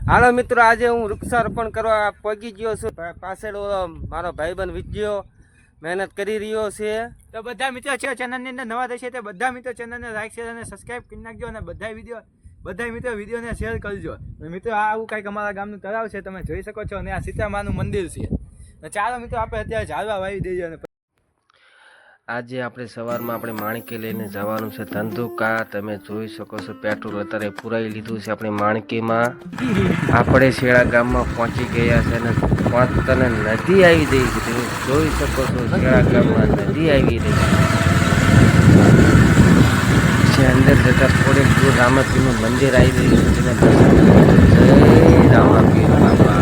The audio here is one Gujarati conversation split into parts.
હાલો મિત્રો, આજે હું વૃક્ષારોપણ કરવા પહોંચી ગયો છું. પાછળ મારો ભાઈબંધ વિજયો મહેનત કરી રહ્યો છે. તો બધા મિત્રો છે ચેનલની અંદર નવા થશે તે બધા મિત્રો ચેનલને લાઈક શેર અને સબસ્ક્રાઇબ કરી નાખજો અને બધા મિત્રો વિડીયોને શેર કરજો. મિત્રો આવું કંઈક અમારા ગામનું તળાવ છે, તમે જોઈ શકો છો, અને આ સીતામાનું મંદિર છે. ચાલો મિત્રો આપણે અત્યારે ઝાડવા વાવી દઈએ. અને આજે આપણે સવારમાં આપણે માણકી લઈને જવાનું છે ધંધુકા. તમે જોઈ શકો છો પેટ્રોલ અત્યારે પુરાઈ લીધું છે આપણે માણકીમાં. આપણે શેળા ગામમાં પહોંચી ગયા છે અને પહોંચતાને નદી આવી રહી છે. તમે જોઈ શકો છો શેળા ગામમાં નદી આવી રહી છે. અંદર જતા થોડેક દૂર રામાપીરનું મંદિર આવી રહ્યું છે. જય રામાપીર બાબા.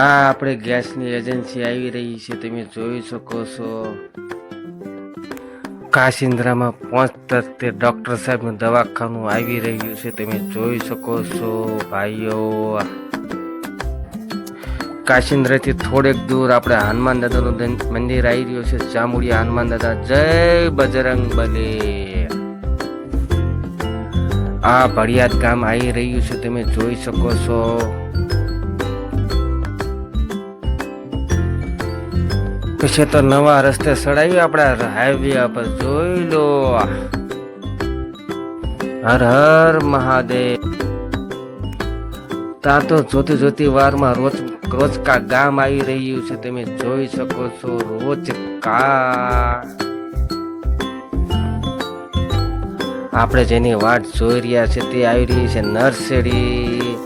આ આપણે ગેસની એજન્સી આવી રહી છે, તમે જોઈ શકો છો. કાશિન્દ્રામાં પહોંચતા તે ડૉક્ટર સાહેબનું દવાખાનું આવી રહ્યું છે, તમે જોઈ શકો છો ભાઈઓ. કાશિન્દ્રાથી થોડેક દૂર આપણે હનુમાન દાદાનું મંદિર આવી રહ્યું છે, ચામુડિયા હનુમાન દાદા. જય બજરંગ બલી. આ ભડિયાદ ગામ આવી રહ્યું છે, તમે જોઈ શકો છો. પછી તો નવા રસ્તે ચડાવી આપણા હાઈવે પર. જોઈ લો, હર હર મહાદેવ. તા તો જોતી જોતી વારમાં રોજકા ગામ આવી રહ્યું છે, તમે જોઈ શકો છો. રોજકા આપણે જેની વાટ જોઈ રહ્યા છે તે આવી રહી છે નર્સરી.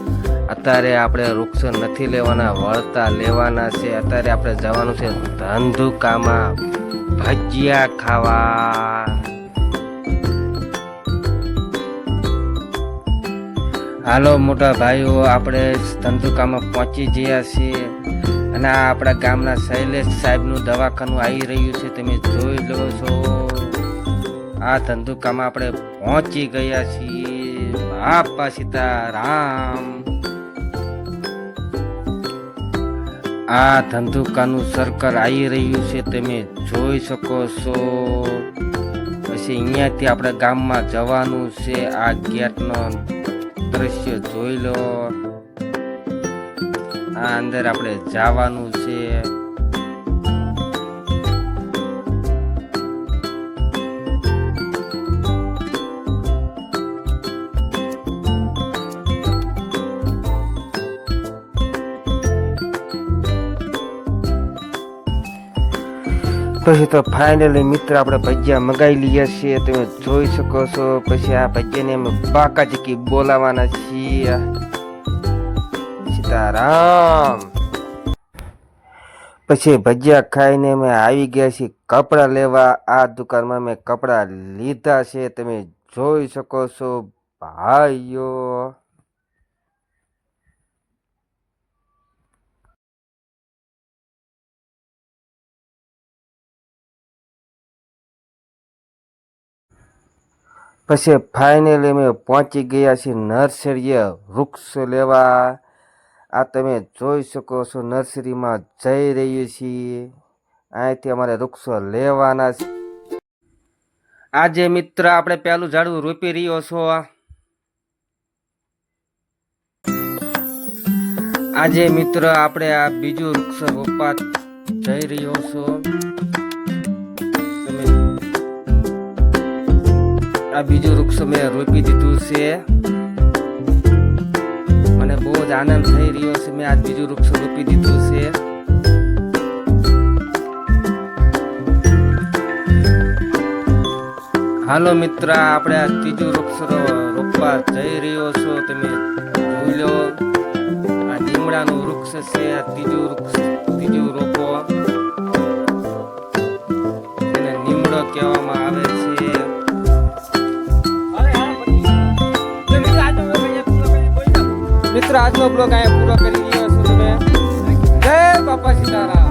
અત્યારે આપણે વૃક્ષો નથી લેવાના, વળતા લેવાના છે. અત્યારે આપણે જવાનું છે ધંધુકામાં ભજીયા ખાવા. હાલો મોટા ભાઈઓ, આપણે ધંધુકામાં પહોંચી ગયા છીએ અને આ આપણા ગામના શૈલેષ સાહેબનું દવાખાનું આવી રહ્યું છે, તમે જોઈ લો છો. આ ધંધુકામાં આપણે પહોંચી ગયા છીએ. બાપા સીતારામ. આ ધંધુકાનું સર્કલ આવી રહ્યું છે, તમે જોઈ શકો છો. પછી અહીંયાથી આપણે ગામમાં જવાનું છે. આ ગેટનો દ્રશ્ય જોઈ લો. આ અંદર આપણે જવાનું છે. પછી તો ફાઇનલી મિત્ર આપણે ભજીયા મગાવી લઈએ છીએ, તમે જોઈ શકો છો. પછી આ ભજીયાને અમે બાકાજીકી બોલાવાના છીએ. સીતારામ. પછી ભજીયા ખાઈને અમે આવી ગયા છીએ કપડાં લેવા. આ દુકાનમાં મેં કપડાં લીધા છે, તમે જોઈ શકો છો ભાઈઓ. પછી ફાઇનલી અમે પહોંચી ગયા છીએ નર્સરીએ વૃક્ષ લેવા. આ તમે જોઈ શકો છો નર્સરીમાં જઈ રહી છીએ. અહીંથી અમારે વૃક્ષો લેવાના છે. આજે મિત્ર આપણે પહેલું ઝાડવું રોપી રહ્યો છો. આજે મિત્ર આપણે આ બીજું વૃક્ષ રોપવા જઈ રહ્યો છો. આ બીજું વૃક્ષ મેં રોપી દીધું છે. મને બહુ જ આનંદ થઈ રહ્યો છે. મેં આ બીજું વૃક્ષ રોપી દીધું છે. હાલો મિત્ર, આપણે આ ત્રીજું વૃક્ષ રોપવા જઈ રહ્યો છો, તમે જોઈ લો. આ લીમડાનું વૃક્ષ છે. આ ત્રીજું રોપો. એને લીમડો કહેવામાં આવે છે. મિત્ર આજનો બ્લોગ અહીંયા પૂરો કરી રહ્યો છું. તમે જય બાપા સીતારામ.